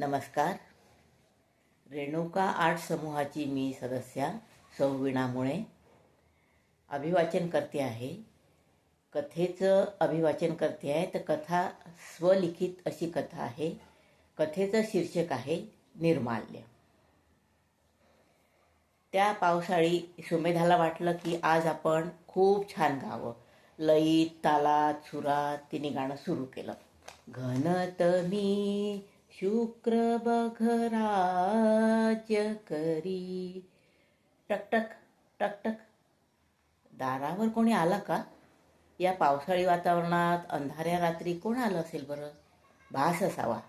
नमस्कार. रेणुका आर्ट समूहाची मी सदस्या सौ वीणा मुळे अभिवाचन करते आहे. कथेचं अभिवाचन करते आहे. तर कथा स्वलिखित अशी कथा आहे. कथेचं शीर्षक आहे निर्माल्य. त्या पावसाळी सुमेधाला वाटलं की आज आपण खूप छान गावं. लयीत, तालात, सुरात तिने गाणं सुरू केलं. घनत मी शुक्र बघराज्य करी. टकटक टकटक. दारावर कोणी आलं का? या पावसाळी वातावरणात अंधाऱ्या रात्री कोण आलं असेल बरं? भास असावा.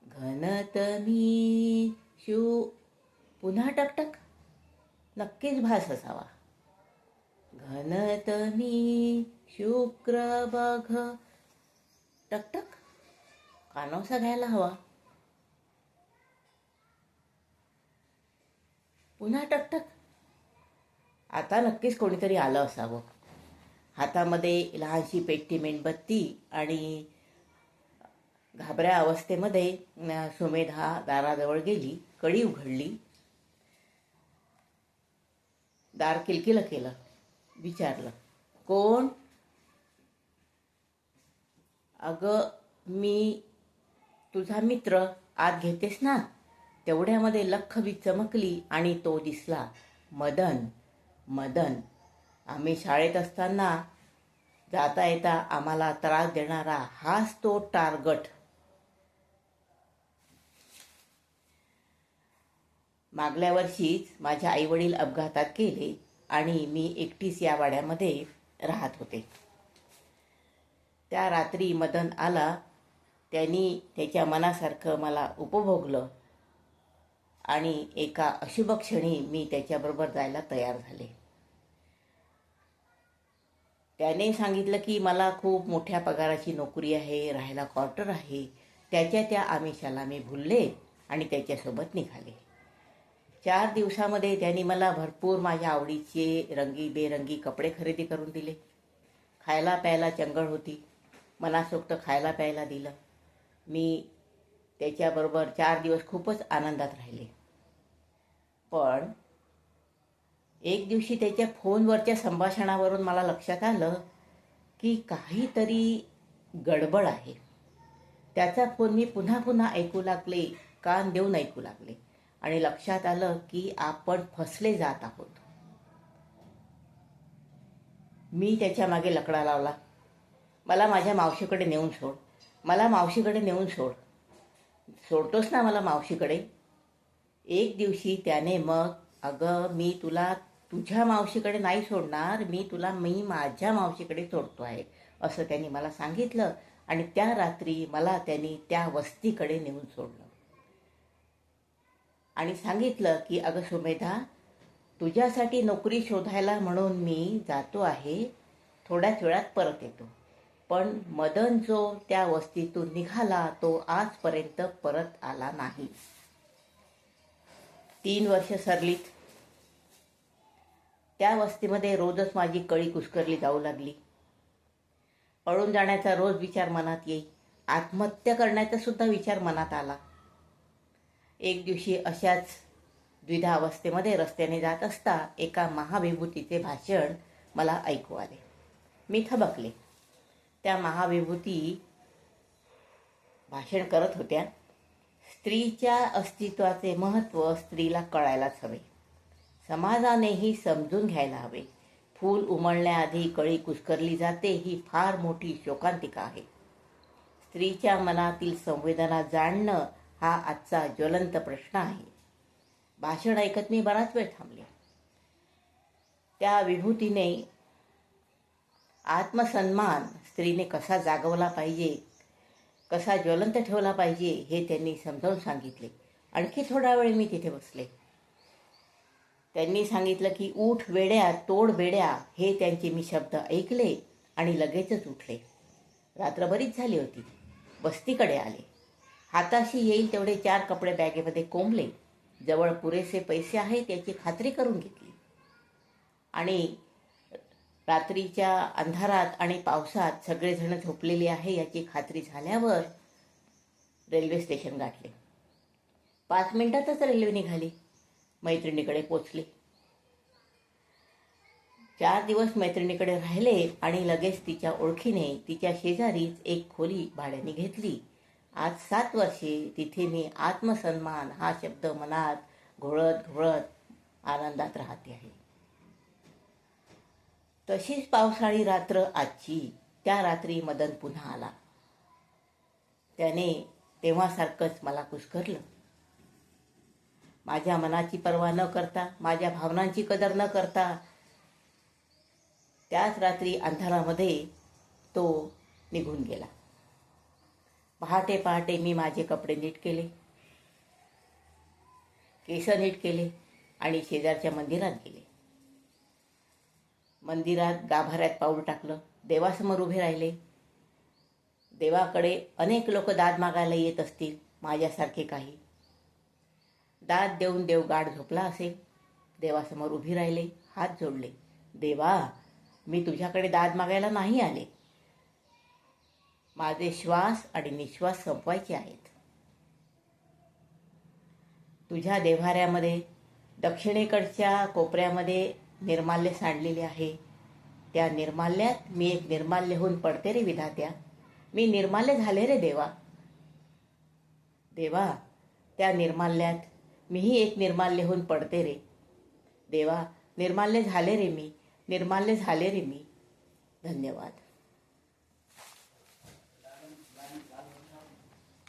घनत मी पुन्हा टकटक. नक्कीच भास असावा. घनत मी शुक्र बघ. टकटक. कानोसा घ्यायला हवा. पुन्हा टकटक. आता नक्कीच कोणीतरी आलं असावं. हातामध्ये लहानशी पेट्टी मेणबत्ती आणि घाबऱ्या अवस्थेमध्ये सुमेधा दाराजवळ गेली. कडी उघडली. दार किलकिलं केलं. विचारलं, कोण? अगं, मी तुझा मित्र. आत घेतेस ना? तेवढ्यामध्ये लख्ख वीज चमकली आणि तो दिसला. मदन. मदन. आम्ही शाळेत असताना जाता येता आम्हाला त्रास देणारा हाच तो टार्गट. मागल्या वर्षीच माझ्या आईवडील अपघातात गेले आणि मी एकटीच या वाड्यामध्ये राहत होते. त्या रात्री मदन आला. त्यांनी त्याच्या मनासारखं मला उपभोगलं आणि एका अशुभ क्षणी मी त्याच्याबरोबर जायला तयार झाले. त्याने सांगितलं की मला खूप मोठ्या पगाराची नोकरी आहे, राहायला क्वार्टर आहे. त्या आमिषाला मी भुलले आणि त्याच्यासोबत निघाले. 4 दिवसामध्ये त्यांनी मला भरपूर माझ्या आवडीचे रंगीबेरंगी कपडे खरेदी करून दिले. खायला प्यायला चंगळ होती. मनासोक्त खायला प्यायला दिलं. मी त्याच्याबरोबर 4 दिवस खूपच आनंदात राहिले. पण एक दिवशी त्याच्या फोनवरच्या संभाषणावरून मला लक्षात आलं की काहीतरी गडबड आहे. त्याचा फोन मी पुन्हा पुन्हा ऐकू लागले, कान देऊन ऐकू लागले आणि लक्षात आलं की आपण फसले जात आहोत. मी त्याच्या मागे लकडा लावला. मला माझ्या मावशीकडे नेऊन सोड. मला मावशीकडे नेऊन सोड. सोडतोस ना मला मावशीकडे? एक दिवशी त्याने मग, अगं, मी तुला तुझ्या मावशीकडे नाही सोडणार, मी माझ्या मावशीकडे सोडतो आहे असं त्यांनी मला सांगितलं. आणि त्या रात्री मला त्यांनी त्या वस्तीकडे नेऊन सोडलं आणि सांगितलं की अगं सुमेधा, तुझ्यासाठी नोकरी शोधायला म्हणून मी जातो आहे. थोड्याच वेळात परत येतो. पण मदन जो त्या वस्तीतून निघाला तो आजपर्यंत परत आला नाही. 3 वर्ष सरलीत. त्या वस्तीमध्ये रोजच माझी कळी कुस्करली जाऊ लागली. पळून जाण्याचा रोज विचार मनात येई. आत्महत्या करण्याचा सुद्धा विचार मनात आला. एक दिवशी अशाच द्विधावस्थेमध्ये रस्त्याने जात असता एका महाविभूतीचे भाषण मला ऐकू आले. मी थबकले. त्या महाविभूती भाषण करत होत्या. स्त्रीच्या अस्तित्वाचे महत्त्व स्त्रीला कळायलाच हवे. समाजानेही समजून घ्यायला हवे. फूल उमलण्याआधी कळी कुस्करली जाते ही फार मोठी शोकांतिका आहे. स्त्रीच्या मनातील संवेदना जाणणं हा आजचा ज्वलंत प्रश्न आहे. भाषण ऐकत मी बराच वेळ थांबले. त्या विभूतीने आत्मसन्मान स्त्रीने कसा जागवला पाहिजे, कसा ज्वलंत ठेवला पाहिजे हे त्यांनी समजावून सांगितले. आणखी थोडा वेळ मी तिथे बसले. त्यांनी सांगितलं की उठ वेड्या, तोड बेड्या, हे त्यांचे मी शब्द ऐकले आणि लगेचच उठले. रात्र बरीच झाली होती. वस्तीकडे आले. हाताशी येईल तेवढे 4 कपडे बॅगेमध्ये कोंबले. जवळ पुरेसे पैसे आहेत याची खात्री करून घेतली आणि रात्रीच्या अंधारात आणि पावसात सगळेजण झोपलेले आहे याची खात्री झाल्यावर रेल्वे स्टेशन गाठले. 5 मिनिटातच रेल्वे निघाली. मैत्रिणीकडे पोचले. 4 दिवस मैत्रिणीकडे राहिले आणि लगेच तिच्या ओळखीने तिच्या शेजारीच एक खोली भाड्याने घेतली. आज 7 वर्षे तिथे मी आत्मसन्मान हा शब्द मनात घोळत घोळत आनंदात राहते आहे. तशीच पावसाळी रात्र आजची. त्या रात्री मदन पुन्हा आला. त्याने तेव्हासारखंच मला कुस्करलं. माझ्या मनाची पर्वा न करता, माझ्या भावनांची कदर न करता त्याच रात्री अंधारामध्ये तो निघून गेला. पहाटे पहाटे मी माझे कपडे नीट केले, केस नीट केले आणि शेजारच्या मंदिरात गेले. मंदिरात गाभाऱ्यात पाऊल टाकलं. देवासमोर उभे राहिले. देवाकडे अनेक लोक दाद मागायला येत असतील, माझ्यासारखे काही. दाद देऊन देव गाढ झोपला असेल. देवासमोर उभी राहिले, हात जोडले. देवा, मी तुझ्याकडे दाद मागायला नाही आले. माझे श्वास आणि निश्वास संपवायचे आहेत. तुझ्या देव्हाऱ्यामध्ये दक्षिणेकडच्या कोपऱ्यामध्ये निर्माल्य सांडलेले आहे. त्या निर्माल्यात मी एक निर्माल्य होऊन पडते रे विधात्या. मी निर्माल्य झाले रे देवा. देवा, त्या निर्माल्यात मीही एक निर्माल्य होऊन पडते रे देवा. निर्माल्य झाले रे मी, निर्माल्य झाले रे मी. धन्यवाद.